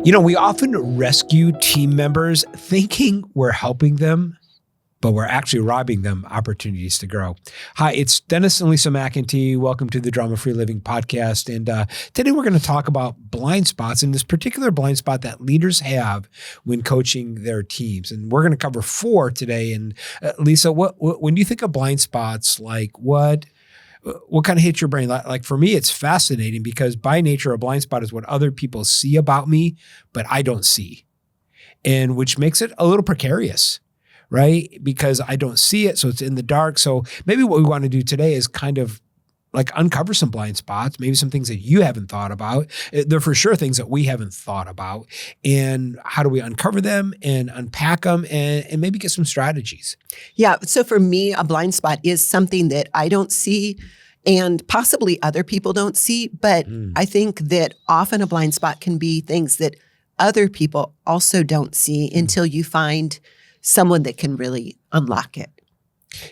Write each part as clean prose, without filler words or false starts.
We often rescue team members thinking we're helping them, but we're actually robbing them opportunities to grow. Hi, it's Dennis and Lisa McIntee. Welcome to the Drama-Free Living Podcast. And today we're going to talk about blind spots, and this particular blind spot that leaders have when coaching their teams. And we're going to cover 4 today. And Lisa, when you think of blind spots, like what kind of hits your brain? Like for me, it's fascinating because by nature, a blind spot is what other people see about me, but I don't see. And which makes it a little precarious, right? Because I don't see it, so it's in the dark. So maybe what we want to do today is kind of like uncover some blind spots, maybe some things that you haven't thought about. They're for sure things that we haven't thought about. And how do we uncover them and unpack them and maybe get some strategies? Yeah. So for me, a blind spot is something that I don't see and possibly other people don't see. But I think that often a blind spot can be things that other people also don't see until you find someone that can really unlock it.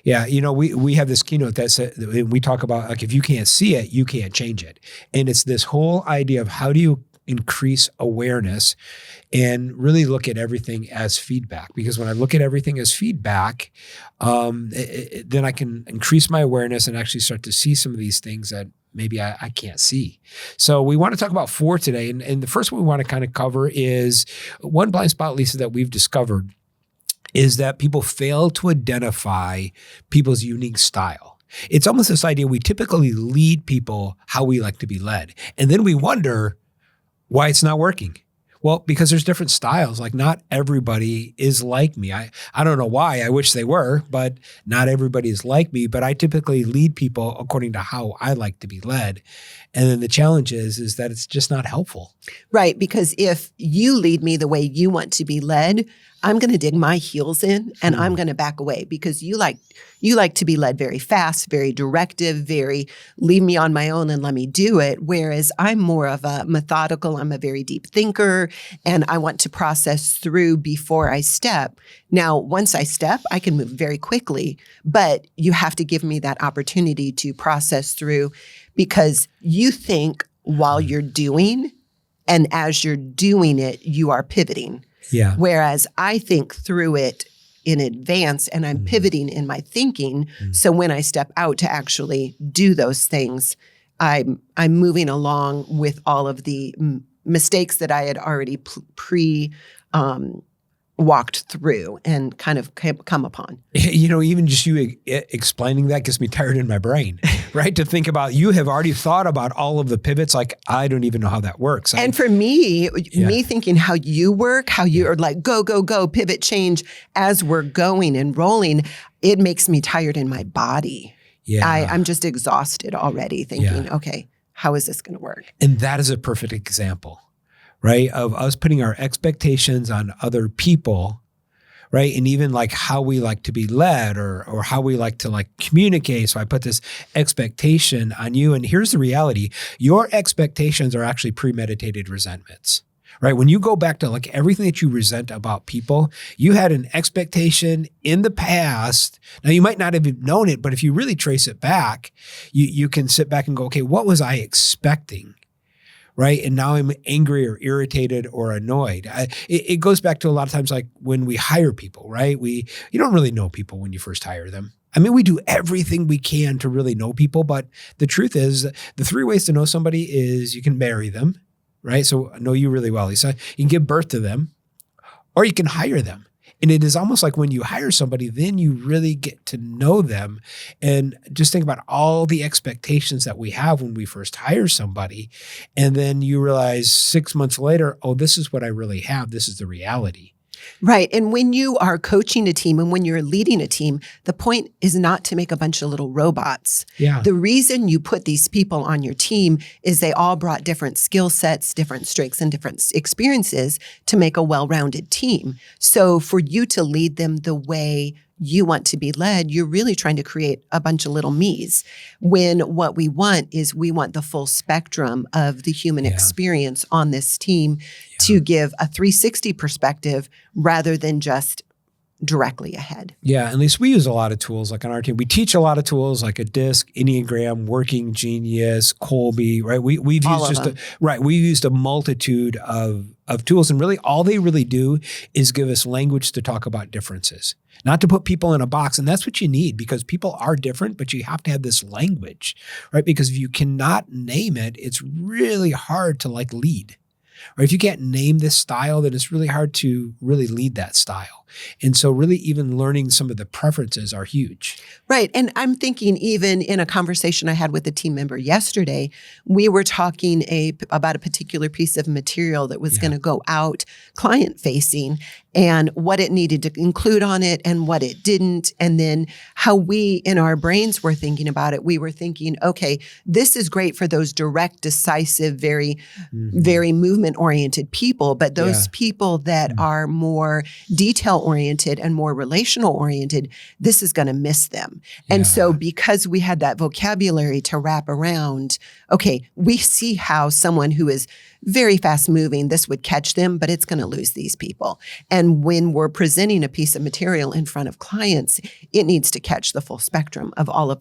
Yeah, we have this keynote that said, we talk about, like, if you can't see it, you can't change it. And it's this whole idea of how do you increase awareness and really look at everything as feedback. Because when I look at everything as feedback, then I can increase my awareness and actually start to see some of these things that maybe I can't see. So we want to talk about 4 today. And the first one we want to kind of cover is one blind spot, Lisa, that we've discovered is that people fail to identify people's unique style. It's almost this idea we typically lead people how we like to be led. And then we wonder why it's not working. Well, because there's different styles. Like not everybody is like me. I don't know why. I wish they were, but not everybody is like me. But I typically lead people according to how I like to be led. And then the challenge is that it's just not helpful. Right. Because if you lead me the way you want to be led, I'm going to dig my heels in and I'm going to back away because you like to be led very fast, very directive, very leave me on my own and let me do it. Whereas I'm more of a methodical, I'm a very deep thinker and I want to process through before I step. Now, once I step, I can move very quickly, but you have to give me that opportunity to process through because you think while you're doing and as you're doing it, you are pivoting. Yeah. Whereas I think through it in advance and I'm pivoting in my thinking. So when I step out to actually do those things, I'm moving along with all of the mistakes that I had already walked through and kind of come upon. Even just you explaining that gets me tired in my brain, right? To think about, you have already thought about all of the pivots. Like, I don't even know how that works. And for me thinking how you work, how you are like, go, go, go, pivot, change as we're going and rolling, it makes me tired in my body. Yeah. I'm just exhausted already thinking, okay, how is this going to work? And that is a perfect example, right? Of us putting our expectations on other people, right? And even like how we like to be led or how we like to like communicate. So I put this expectation on you. And here's the reality. Your expectations are actually premeditated resentments, right? When you go back to like everything that you resent about people, you had an expectation in the past. Now you might not have known it, but if you really trace it back, you can sit back and go, okay, what was I expecting? Right. And now I'm angry or irritated or annoyed. It goes back to a lot of times like when we hire people, right? You don't really know people when you first hire them. I mean, we do everything we can to really know people. But the truth is the 3 ways to know somebody is you can marry them, right? So I know you really well, Lisa. You can give birth to them or you can hire them. And it is almost like when you hire somebody, then you really get to know them. And just think about all the expectations that we have when we first hire somebody. And then you realize 6 months later, oh, this is what I really have. This is the reality. Right. And when you are coaching a team and when you're leading a team, the point is not to make a bunch of little robots. Yeah. The reason you put these people on your team is they all brought different skill sets, different strengths, and different experiences to make a well-rounded team. So for you to lead them the way you want to be led, you're really trying to create a bunch of little me's. When what we want is we want the full spectrum of the human experience on this team to give a 360 perspective rather than just directly ahead. Yeah, at least we use a lot of tools like on our team. We teach a lot of tools like a DISC, Enneagram, Working Genius, Colby, right? We've All used of them. we've used a multitude of tools, and really all they really do is give us language to talk about differences, not to put people in a box. And that's what you need, because people are different, but you have to have this language, right? Because if you cannot name it, it's really hard to like lead. Or if you can't name this style, then it's really hard to really lead that style. And so really even learning some of the preferences are huge. Right. And I'm thinking even in a conversation I had with a team member yesterday, we were talking about a particular piece of material that was going to go out client facing, and what it needed to include on it and what it didn't. And then how we in our brains were thinking about it. We were thinking, okay, this is great for those direct, decisive, very, very movement oriented people. But those people that are more detail oriented and more relational oriented, this is going to miss them. And so because we had that vocabulary to wrap around, okay, we see how someone who is very fast moving, this would catch them, but it's going to lose these people. And when we're presenting a piece of material in front of clients, it needs to catch the full spectrum of all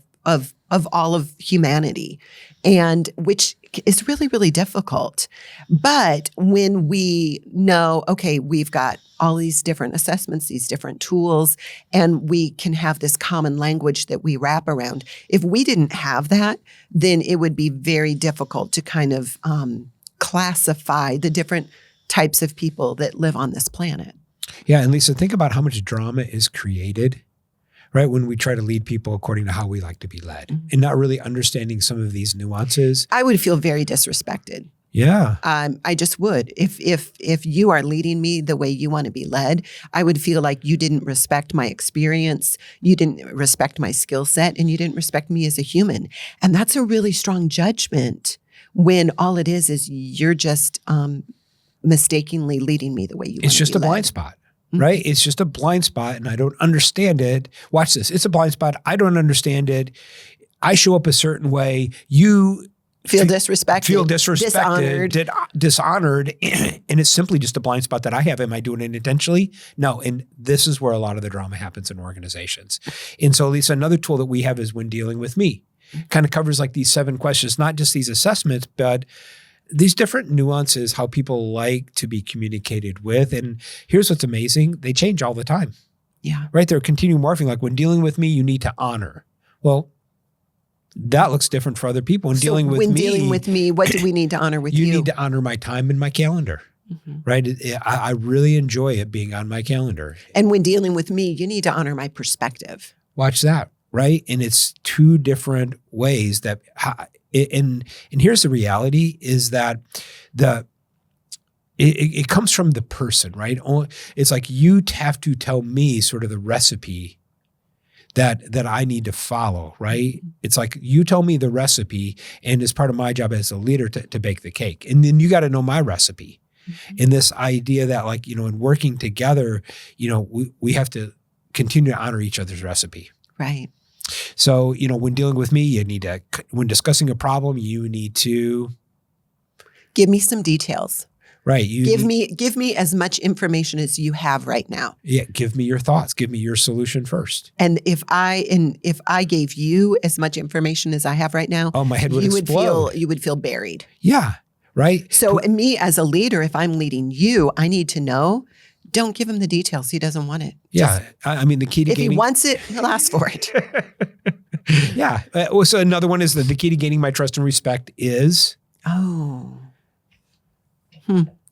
of humanity, and which is really, really difficult. But when we know, okay, we've got all these different assessments, these different tools, and we can have this common language that we wrap around. If we didn't have that, then it would be very difficult to kind of classify the different types of people that live on this planet. Yeah. And Lisa, think about how much drama is created, right, when we try to lead people according to how we like to be led, and not really understanding some of these nuances. I would feel very disrespected. Yeah. I just would. If you are leading me the way you want to be led, I would feel like you didn't respect my experience, you didn't respect my skill set, and you didn't respect me as a human. And that's a really strong judgment when all it is you're just mistakenly leading me the way you want to be led. It's just a blind spot. Right? It's just a blind spot, and I don't understand it. Watch this. It's a blind spot. I don't understand it. I show up a certain way. You feel disrespected, dishonored, and it's simply just a blind spot that I have. Am I doing it intentionally? No. And this is where a lot of the drama happens in organizations. And so, Lisa, another tool that we have is When Dealing with Me. Kind of covers like these 7 questions, not just these assessments, but these different nuances, how people like to be communicated with. And here's what's amazing. They change all the time. Yeah. Right? They're continuing morphing. Like, when dealing with me, you need to honor. Well, that looks different for other people. When dealing with me, what do we need to honor with you? You need to honor my time and my calendar. Right? I really enjoy it being on my calendar. And when dealing with me, you need to honor my perspective. Watch that. Right? And it's 2 different ways that and here's the reality is that it comes from the person, right? It's like you have to tell me sort of the recipe that I need to follow, right? It's like you tell me the recipe, and it's part of my job as a leader to bake the cake. And then you got to know my recipe. And this idea that, like, in working together, we have to continue to honor each other's recipe. Right. So, when dealing with me, when discussing a problem, you need to give me some details. Right. Give me as much information as you have right now. Yeah. Give me your thoughts. Give me your solution first. And if I gave you as much information as I have right now, my head would explode. You would feel buried. Yeah. Right. So me as a leader, if I'm leading you, I need to know. Don't give him the details. He doesn't want it. Yeah. The key to if he wants it, he'll ask for it. Yeah. So another one is the key to gaining my trust and respect is?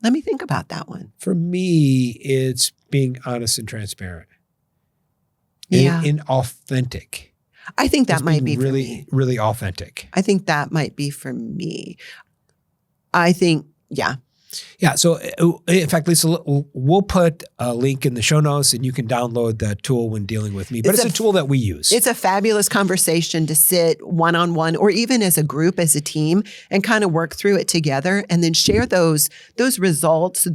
Let me think about that one. For me, it's being honest and transparent. And authentic. I think that might be really, for me. Really authentic. I think that might be for me. I think, yeah. Yeah. So in fact, Lisa, we'll put a link in the show notes, and you can download that tool When Dealing with Me. But it's a tool that we use. It's a fabulous conversation to sit one-on-one or even as a group, as a team, and kind of work through it together, and then share those results,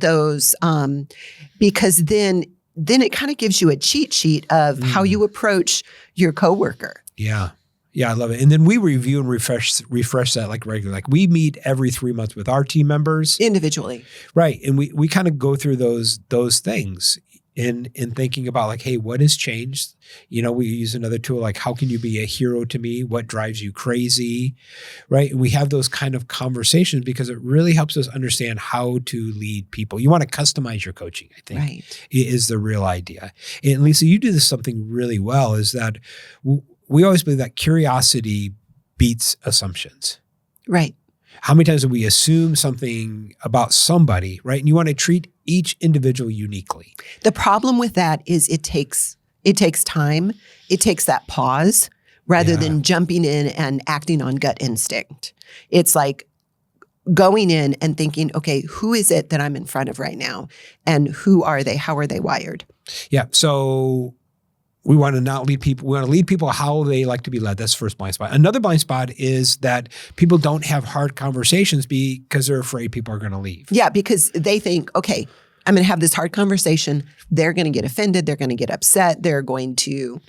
because then it kind of gives you a cheat sheet of how you approach your coworker. Yeah. Yeah, I love it. And then we review and refresh that like regularly. Like we meet every 3 months with our team members. Individually. Right. And we kind of go through those things. in thinking about like, hey, what has changed? We use another tool like, how can you be a hero to me? What drives you crazy, right? And we have those kind of conversations because it really helps us understand how to lead people. You want to customize your coaching, I think, Right. is the real idea. And Lisa, you do this something really well, is that we always believe that curiosity beats assumptions. Right. How many times do we assume something about somebody, right? And you want to treat each individual uniquely. The problem with that is it takes time. It takes that pause rather than jumping in and acting on gut instinct. It's like going in and thinking, okay, who is it that I'm in front of right now? And who are they? How are they wired? Yeah. So we want to not lead people. We want to lead people how they like to be led. That's the first blind spot. Another blind spot is that people don't have hard conversations because they're afraid people are going to leave. Yeah, because they think, okay, I'm going to have this hard conversation. They're going to get offended. They're going to get upset. They're going to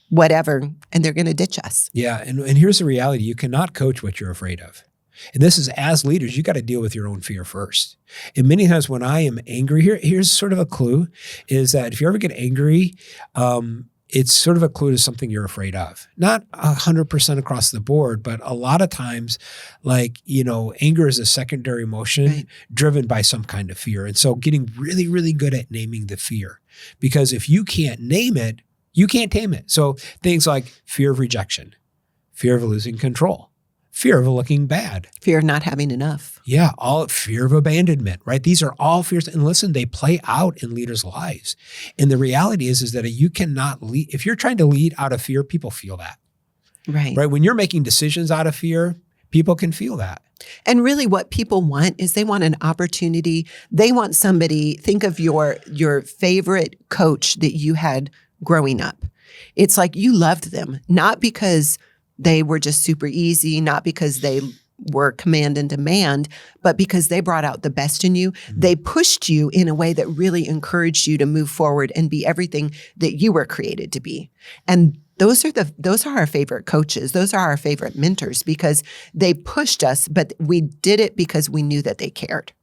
whatever, and they're going to ditch us. Yeah. And here's the reality. You cannot coach what you're afraid of. And this is, as leaders, you got to deal with your own fear first. And many times when I am angry, here's sort of a clue, is that if you ever get angry, it's sort of a clue to something you're afraid of. Not 100% across the board, but a lot of times, like, anger is a secondary emotion driven by some kind of fear. And so getting really, really good at naming the fear, because if you can't name it, you can't tame it. So things like fear of rejection, fear of losing control, fear of looking bad, fear of not having enough. Yeah, all fear of abandonment, right? These are all fears. And listen, they play out in leaders' lives. And the reality is that you cannot lead. If you're trying to lead out of fear, people feel that. Right. Right? When you're making decisions out of fear, people can feel that. And really what people want is they want an opportunity. They want somebody, think of your favorite coach that you had growing up. It's like you loved them, not because they were just super easy, not because they were command and demand, but because they brought out the best in you. Mm-hmm. They pushed you in a way that really encouraged you to move forward and be everything that you were created to be. And those are our favorite coaches. Those are our favorite mentors because they pushed us, but we did it because we knew that they cared.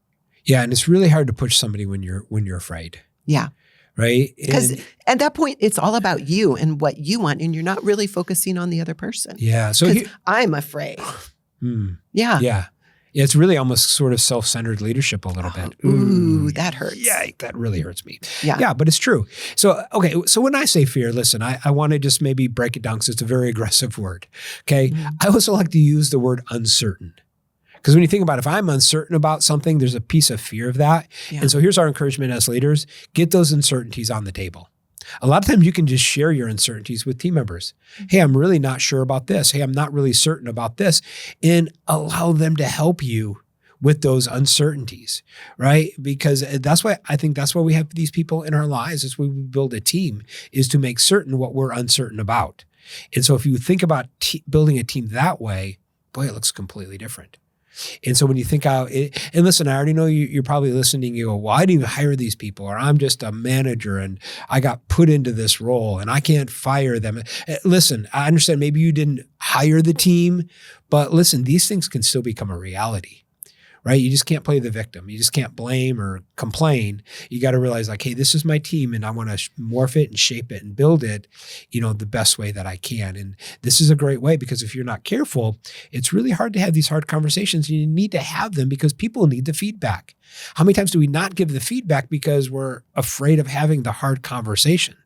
Yeah, and it's really hard to push somebody when you're afraid. Yeah. Right? Because at that point, it's all about you and what you want, and you're not really focusing on the other person. Yeah. So I'm afraid. Yeah. Yeah. It's really almost sort of self-centered leadership a little bit. Ooh, that hurts. Yeah, that really hurts me. Yeah. Yeah, but it's true. So, okay. So when I say fear, listen, I want to just maybe break it down because it's a very aggressive word. Okay. Mm-hmm. I also like to use the word uncertain. Because when you think about it, if I'm uncertain about something, there's a piece of fear of that. Yeah. And so here's our encouragement as leaders, get those uncertainties on the table. A lot of times you can just share your uncertainties with team members. Hey, I'm really not sure about this. Hey, I'm not really certain about this. And allow them to help you with those uncertainties, right? Because I think that's why we have these people in our lives as we build a team, is to make certain what we're uncertain about. And so if you think about building a team that way, boy, it looks completely different. And so when you think out, and listen, I already know you're probably listening, you go, well, I didn't even hire these people, or I'm just a manager and I got put into this role and I can't fire them. Listen, I understand maybe you didn't hire the team, but listen, these things can still become a reality, right? You just can't play the victim. You just can't blame or complain. You got to realize like, hey, this is my team and I want to morph it and shape it and build it, the best way that I can. And this is a great way, because if you're not careful, it's really hard to have these hard conversations. You need to have them because people need the feedback. How many times do we not give the feedback because we're afraid of having the hard conversation?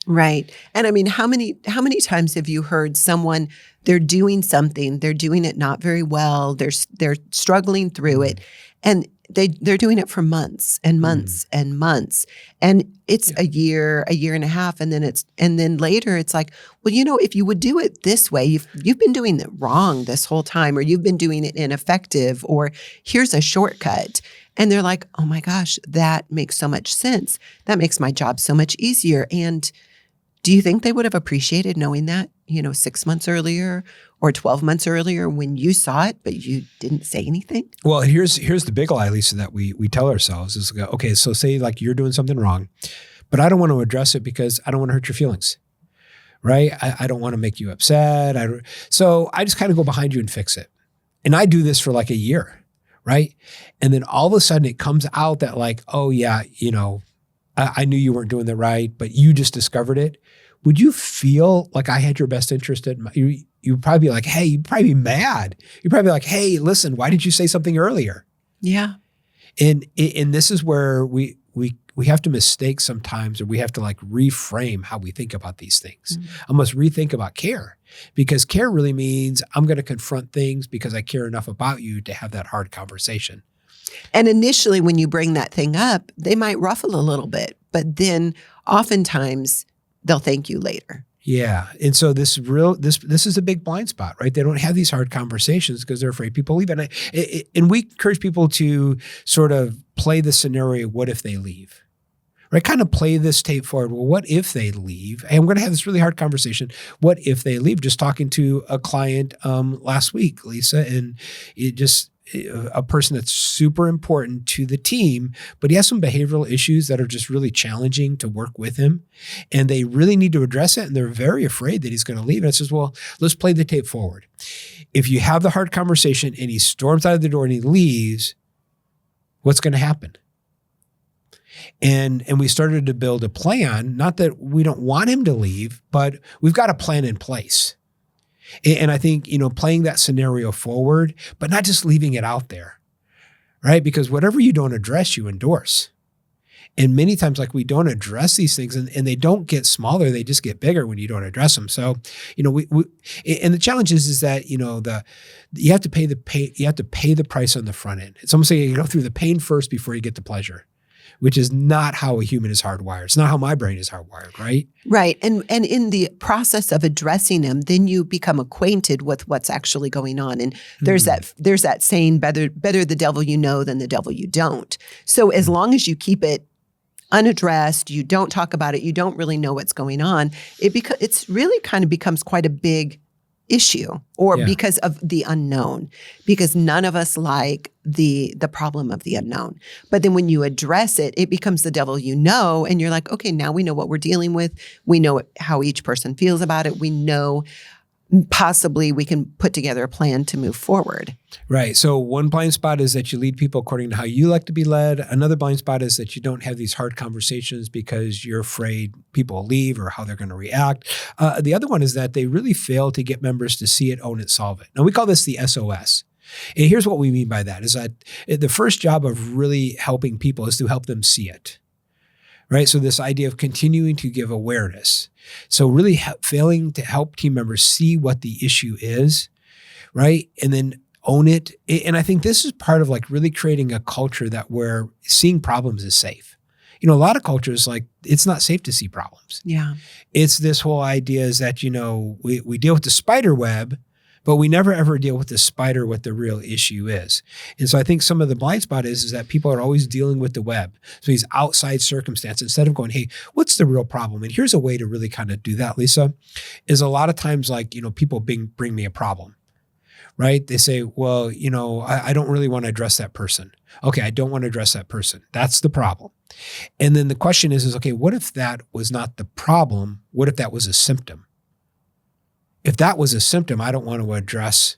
Right. And I mean, how many times have you heard someone, they're doing something, they're doing it not very well, they're struggling through it, and they're doing it for months and months and months. And it's a year and a half, and then later it's like, well, if you would do it this way, you've been doing it wrong this whole time, or you've been doing it ineffective, or here's a shortcut. And they're like, oh my gosh, that makes so much sense. That makes my job so much easier. And do you think they would have appreciated knowing that, 6 months earlier or 12 months earlier when you saw it, but you didn't say anything? Well, here's the big lie, Lisa, that we tell ourselves is, okay, so say like you're doing something wrong, but I don't want to address it because I don't want to hurt your feelings, right? I don't want to make you upset. So I just kind of go behind you and fix it. And I do this for like a year, right? And then all of a sudden it comes out that like, oh yeah, I knew you weren't doing that right, but you just discovered it. Would you feel like I had your best interest at you'd probably be like, hey, you'd probably be mad. You'd probably be like, hey, listen, why did you say something earlier? Yeah. And this is where we have to mistake sometimes, or we have to like reframe how we think about these things. Almost rethink about care, because care really means I'm going to confront things because I care enough about you to have that hard conversation. And initially when you bring that thing up, they might ruffle a little bit, but then oftentimes they'll thank you later. Yeah. And so this is a big blind spot, right? They don't have these hard conversations because they're afraid people leave. And we encourage people to sort of play the scenario, what if they leave? Right? Kind of play this tape forward. Well, what if they leave? And I'm going to have this really hard conversation. What if they leave? Just talking to a client last week, Lisa, and it just a person that's super important to the team, but he has some behavioral issues that are just really challenging to work with him. And they really need to address it. And they're very afraid that he's going to leave. And I says, well, let's play the tape forward. If you have the hard conversation and he storms out of the door and he leaves, what's going to happen? And we started to build a plan, not that we don't want him to leave, but we've got a plan in place. And I think, playing that scenario forward, but not just leaving it out there, right? Because whatever you don't address, you endorse. And many times, like, we don't address these things and they don't get smaller. They just get bigger when you don't address them. So, we and the challenge is that, you have to pay the price on the front end. It's almost like you go through the pain first before you get the pleasure, which is not how a human is hardwired. It's not how my brain is hardwired, right? Right. And in the process of addressing them, then you become acquainted with what's actually going on. And there's that saying, better the devil you know than the devil you don't. So as long as you keep it unaddressed, you don't talk about it, you don't really know what's going on, it's really kind of becomes quite a big issue, or because of the unknown, because none of us like the problem of the unknown. But then when you address it, it becomes the devil you know, and you're like, okay, now we know what we're dealing with. We know how each person feels about it. We know possibly we can put together a plan to move forward. Right. So one blind spot is that you lead people according to how you like to be led. Another blind spot is that you don't have these hard conversations because you're afraid people will leave or how they're going to react. The other one is that they really fail to get members to see it, own it, solve it. Now, we call this the SOS. And here's what we mean by that, is that the first job of really helping people is to help them see it. Right? So this idea of continuing to give awareness. So really failing to help team members see what the issue is, right? And then own it. And I think this is part of like really creating a culture that where seeing problems is safe. A lot of cultures, like, it's not safe to see problems. Yeah. It's this whole idea is that, we deal with the spider web, but we never ever deal with the spider, what the real issue is. And so I think some of the blind spot is that people are always dealing with the web. So these outside circumstances, instead of going, hey, what's the real problem? And here's a way to really kind of do that, Lisa, is a lot of times like, people bring me a problem, right? They say, well, I don't really want to address that person. Okay, I don't want to address that person. That's the problem. And then the question is, okay, what if that was not the problem? What if that was a symptom? If that was a symptom, I don't want to address,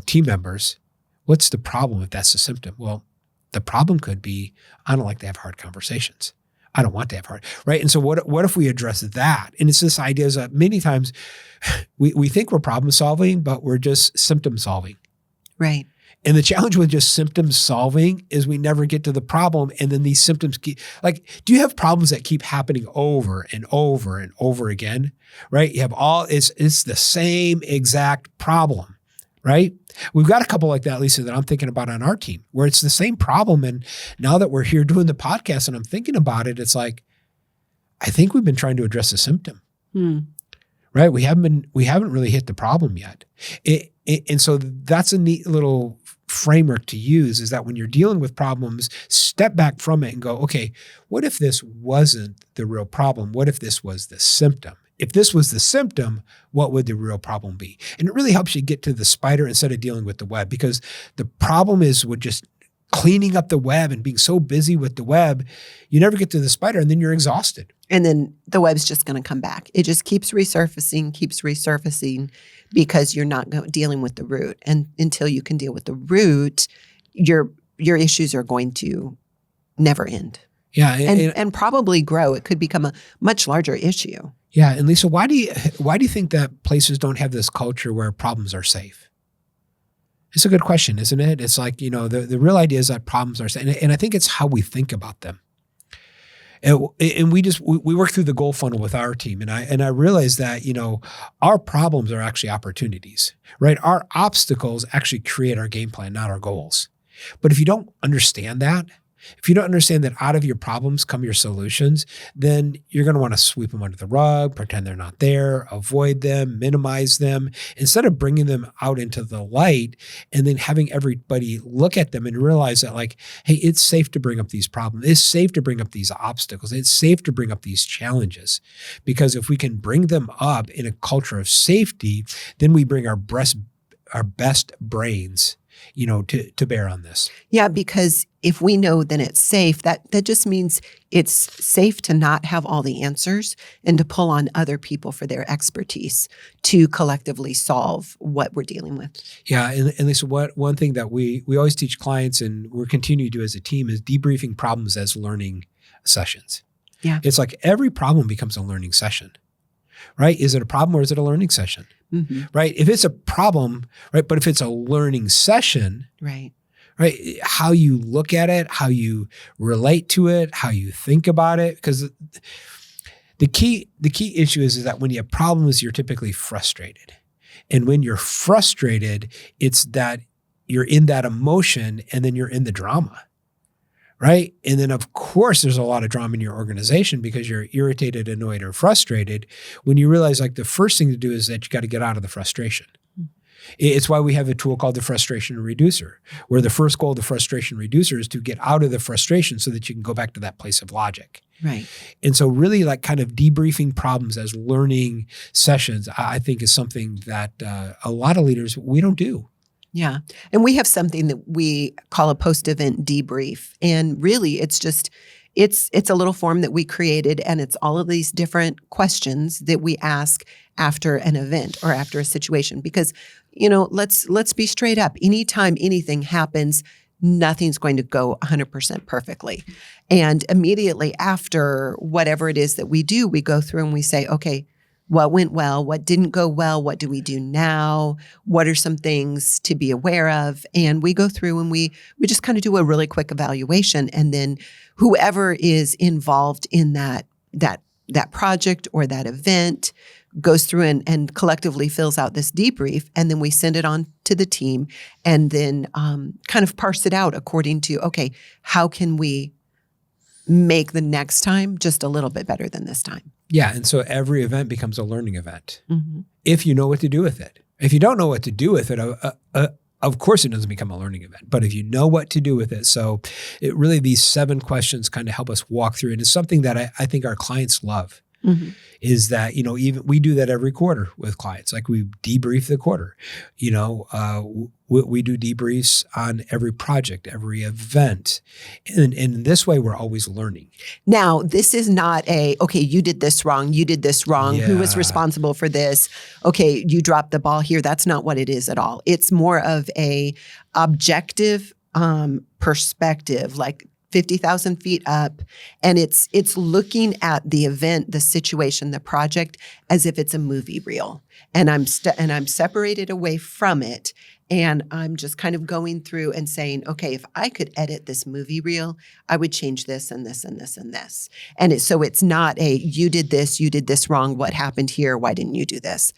team members. What's the problem if that's a symptom? Well, the problem could be, I don't like to have hard conversations. I don't want to have hard, right? And so what if we address that? And it's this idea that many times we think we're problem solving, but we're just symptom solving. Right. And the challenge with just symptom solving is we never get to the problem. And then these symptoms keep, like, do you have problems that keep happening over and over and over again, right? You have it's the same exact problem, right? We've got a couple like that, Lisa, that I'm thinking about on our team where it's the same problem. And now that we're here doing the podcast and I'm thinking about it, it's like, I think we've been trying to address a symptom, right? We haven't really hit the problem yet. And so that's a neat little framework to use, is that when you're dealing with problems, step back from it and go, okay, what if this wasn't the real problem? What if this was the symptom? If this was the symptom, what would the real problem be? And it really helps you get to the spider instead of dealing with the web, because the problem is with just cleaning up the web and being so busy with the web, you never get to the spider and then you're exhausted. And then the web's just going to come back. It just keeps resurfacing because you're not dealing with the root. And until you can deal with the root, your issues are going to never end. Yeah. and probably grow. It could become a much larger issue. Yeah. And Lisa, why do you think that places don't have this culture where problems are safe? It's a good question, isn't it? It's like, the real idea is that problems are safe. And I think it's how we think about them. And we work through the goal funnel with our team. And I realized that, our problems are actually opportunities, right? Our obstacles actually create our game plan, not our goals. But if you don't understand that, if you don't understand that out of your problems come your solutions, then you're going to want to sweep them under the rug, pretend they're not there, avoid them, minimize them, instead of bringing them out into the light and then having everybody look at them and realize that like, hey, it's safe to bring up these problems. It's safe to bring up these obstacles. It's safe to bring up these challenges, because if we can bring them up in a culture of safety, then we bring our best brains to bear on this. Yeah, because if we know then it's safe, that just means it's safe to not have all the answers and to pull on other people for their expertise to collectively solve what we're dealing with. Yeah, and Lisa, one thing that we always teach clients and we're continuing to do as a team is debriefing problems as learning sessions. Yeah. It's like every problem becomes a learning session, right? Is it a problem or is it a learning session? Mm-hmm. Right? If it's a problem, right, but if it's a learning session, right, how you look at it, how you relate to it, how you think about it, because the key issue is that when you have problems, you're typically frustrated. And when you're frustrated, it's that you're in that emotion and then you're in the drama. Right? And then, of course, there's a lot of drama in your organization because you're irritated, annoyed, or frustrated when you realize like the first thing to do is that you got to get out of the frustration. It's why we have a tool called the frustration reducer, where the first goal of the frustration reducer is to get out of the frustration so that you can go back to that place of logic. Right. And so really like kind of debriefing problems as learning sessions, I think is something that a lot of leaders, we don't do. Yeah. And we have something that we call a post-event debrief. And really it's just, it's a little form that we created, and it's all of these different questions that we ask after an event or after a situation. Because, let's be straight up. Anytime anything happens, nothing's going to go 100% perfectly. And immediately after whatever it is that we do, we go through and we say, okay, what went well? What didn't go well? What do we do now? What are some things to be aware of? And we go through and we just kind of do a really quick evaluation. And then whoever is involved in that project or that event goes through and collectively fills out this debrief. And then we send it on to the team and then kind of parse it out according to, okay, how can we make the next time just a little bit better than this time? Yeah. And so every event becomes a learning event if you know what to do with it. If you don't know what to do with it, of course it doesn't become a learning event. But if you know what to do with it, so it really, these 7 questions kind of help us walk through. And it's something that I think our clients love. Is that, even we do that every quarter with clients. Like we debrief the quarter, we do debriefs on every project, every event. And in this way, we're always learning. Now, this is not okay, you did this wrong. You did this wrong. Yeah. Who was responsible for this? Okay, you dropped the ball here. That's not what it is at all. It's more of a objective perspective, like 50,000 feet up. And it's looking at the event, the situation, the project as if it's a movie reel. And I'm separated away from it. And I'm just kind of going through and saying, okay, if I could edit this movie reel, I would change this and this and this and this. And so it's not you did this wrong. What happened here? Why didn't you do this?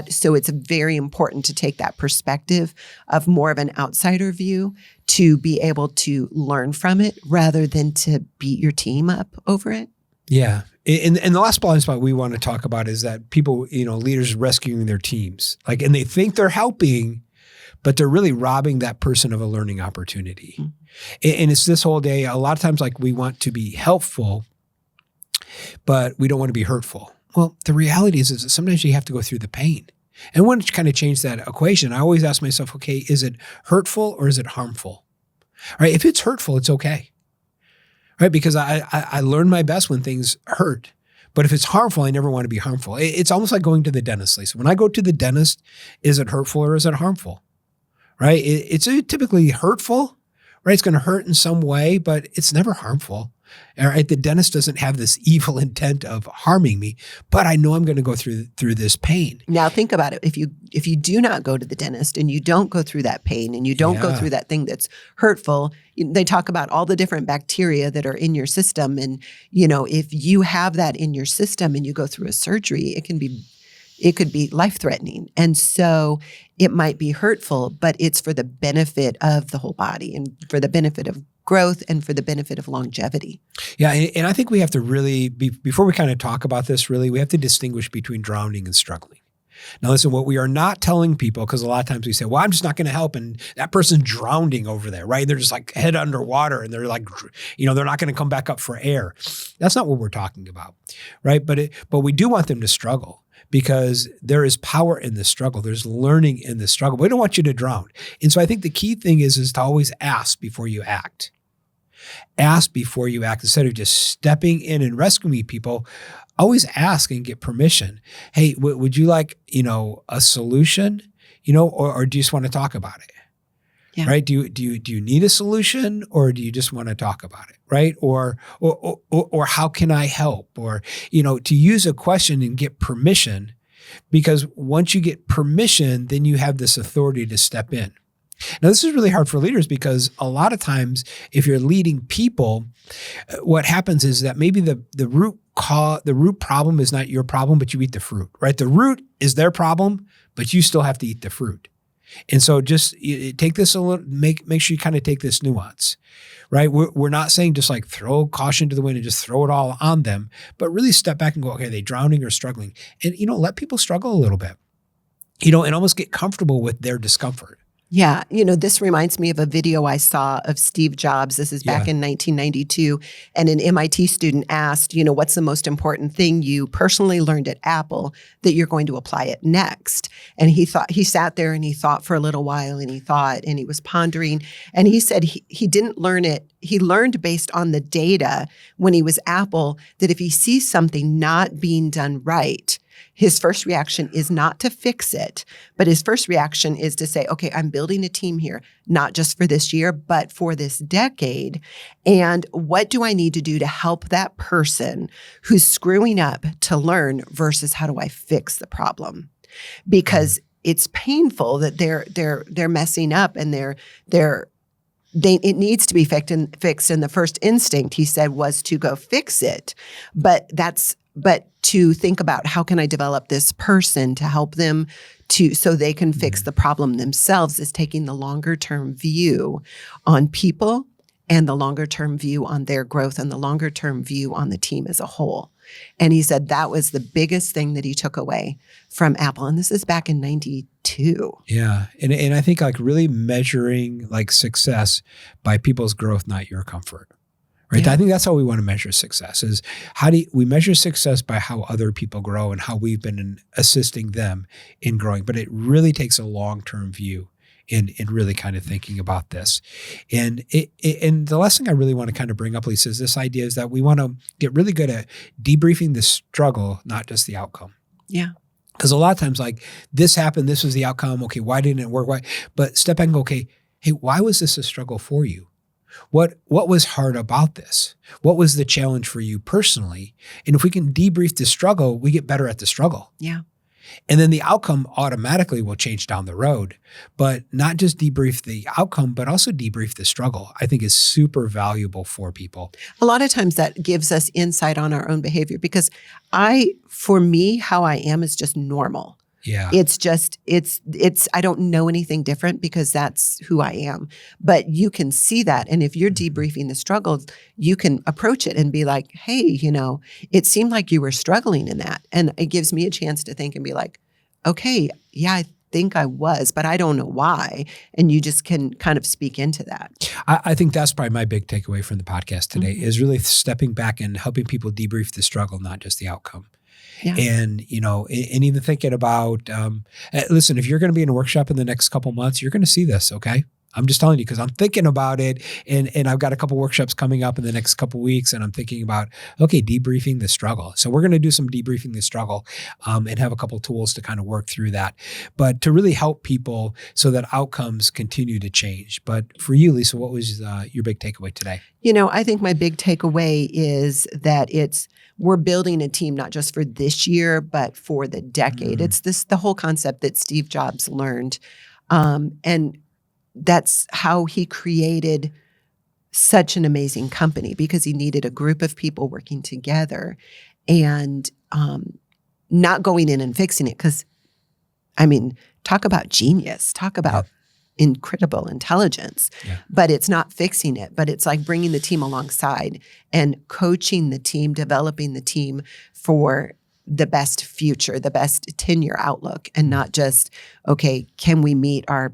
So it's very important to take that perspective of more of an outsider view to be able to learn from it rather than to beat your team up over it. Yeah. And the last blind spot we want to talk about is that people, leaders rescuing their teams, and they think they're helping, but they're really robbing that person of a learning opportunity. And it's this whole day, a lot of times, we want to be helpful, but we don't want to be hurtful. Well, the reality is that sometimes you have to go through the pain. And when to kind of change that equation, I always ask myself, okay, is it hurtful or is it harmful? All right. If it's hurtful, it's okay. Right? Because I learn my best when things hurt. But if it's harmful, I never want to be harmful. It's almost like going to the dentist, Lisa. When I go to the dentist, is it hurtful or is it harmful? Right? It's typically hurtful, right? It's going to hurt in some way, but it's never harmful. All right. The dentist doesn't have this evil intent of harming me, but I know I'm going to go through this pain. Now think about it. If you do not go to the dentist and you don't go through that pain and you don't go through that thing that's hurtful, they talk about all the different bacteria that are in your system. And, if you have that in your system and you go through a surgery, it could be life-threatening. And so it might be hurtful, but it's for the benefit of the whole body and for the benefit of growth and for the benefit of longevity. Yeah. And I think we have to really, before we kind of talk about this, really, we have to distinguish between drowning and struggling. Now, listen, what we are not telling people, because a lot of times we say, well, I'm just not going to help. And that person's drowning over there, right? They're just like head underwater and they're like, they're not going to come back up for air. That's not what we're talking about, right? But we do want them to struggle. Because there is power in the struggle. There's learning in the struggle. We don't want you to drown. And so I think the key thing is to always ask before you act. Ask before you act. Instead of just stepping in and rescuing people, always ask and get permission. Hey, would you like, a solution, or do you just want to talk about it? Yeah. Right? Do you need a solution or do you just want to talk about it? Right? Or how can I help? Or, to use a question and get permission, because once you get permission, then you have this authority to step in. Now, this is really hard for leaders because a lot of times if you're leading people, what happens is that maybe the root problem is not your problem, but you eat the fruit, right? The root is their problem, but you still have to eat the fruit. And so just take this a little, make sure you kind of take this nuance, right? We're not saying just like throw caution to the wind and just throw it all on them, but really step back and go, okay, are they drowning or struggling? And, let people struggle a little bit, and almost get comfortable with their discomfort. Yeah. This reminds me of a video I saw of Steve Jobs. This is back in 1992. And an MIT student asked, what's the most important thing you personally learned at Apple that you're going to apply it next? And he sat there and he thought for a little while and he thought and he was pondering. And he said he didn't learn it. He learned based on the data when he was Apple that if he sees something not being done right, his first reaction is not to fix it, but his first reaction is to say, okay, I'm building a team here, not just for this year, but for this decade. And what do I need to do to help that person who's screwing up to learn versus how do I fix the problem? Because it's painful that they're messing up and it needs to be fixed. And the first instinct, he said, was to go fix it. But to think about how can I develop this person to help them so they can fix the problem themselves is taking the longer term view on people and the longer term view on their growth and the longer term view on the team as a whole. And he said that was the biggest thing that he took away from Apple. And this is back in 92. Yeah. And I think like really measuring like success by people's growth, not your comfort. Right. Yeah. I think that's how we want to measure success is we measure success by how other people grow and how we've been assisting them in growing. But it really takes a long-term view in really kind of thinking about this. And the last thing I really want to kind of bring up, Lisa, is this idea is that we want to get really good at debriefing the struggle, not just the outcome. Yeah. Because a lot of times like this happened, this was the outcome. Okay, why didn't it work? Why? But step back and go, okay, hey, why was this a struggle for you? What was hard about this? What was the challenge for you personally? And if we can debrief the struggle, we get better at the struggle. Yeah. And then the outcome automatically will change down the road. But not just debrief the outcome, but also debrief the struggle, I think is super valuable for people. A lot of times that gives us insight on our own behavior because for me, how I am is just normal. Yeah. It's I don't know anything different because that's who I am. But you can see that. And if you're debriefing the struggles, you can approach it and be like, hey, it seemed like you were struggling in that. And it gives me a chance to think and be like, okay, yeah, I think I was, but I don't know why. And you just can kind of speak into that. I think that's probably my big takeaway from the podcast today is really stepping back and helping people debrief the struggle, not just the outcome. Yeah. And, and even thinking about, listen, if you're going to be in a workshop in the next couple months, you're going to see this. Okay. I'm just telling you because I'm thinking about it, and I've got a couple workshops coming up in the next couple weeks, and I'm thinking about, okay, debriefing the struggle. So we're going to do some debriefing the struggle and have a couple tools to kind of work through that, but to really help people so that outcomes continue to change. But for you, Lisa, what was your big takeaway today? I think my big takeaway is that we're building a team not just for this year, but for the decade. It's the whole concept that Steve Jobs learned. And that's how he created such an amazing company, because he needed a group of people working together and not going in and fixing it. Because, talk about genius, talk about incredible intelligence, but it's not fixing it, but it's like bringing the team alongside and coaching the team, developing the team for the best future, the best 10-year outlook, and not just, okay, can we meet our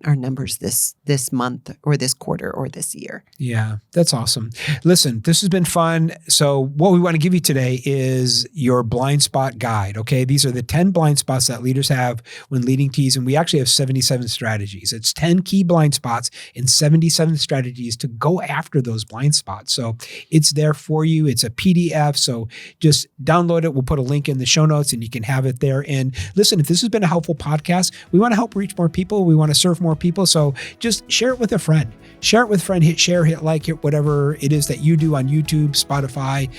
numbers this month or this quarter or this year? Yeah, that's awesome. Listen, this has been fun. So what we want to give you today is your blind spot guide. Okay. These are the 10 blind spots that leaders have when leading teams. And we actually have 77 strategies. It's 10 key blind spots and 77 strategies to go after those blind spots. So it's there for you. It's a PDF. So just download it. We'll put a link in the show notes and you can have it there. And listen, if this has been a helpful podcast, we want to help reach more people. We want to serve more people. So just share it with a friend. Share it with a friend. Hit share, hit like, hit whatever it is that you do on YouTube, Spotify,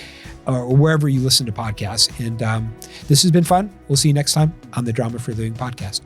or wherever you listen to podcasts. And this has been fun. We'll see you next time on the Drama Free Living podcast.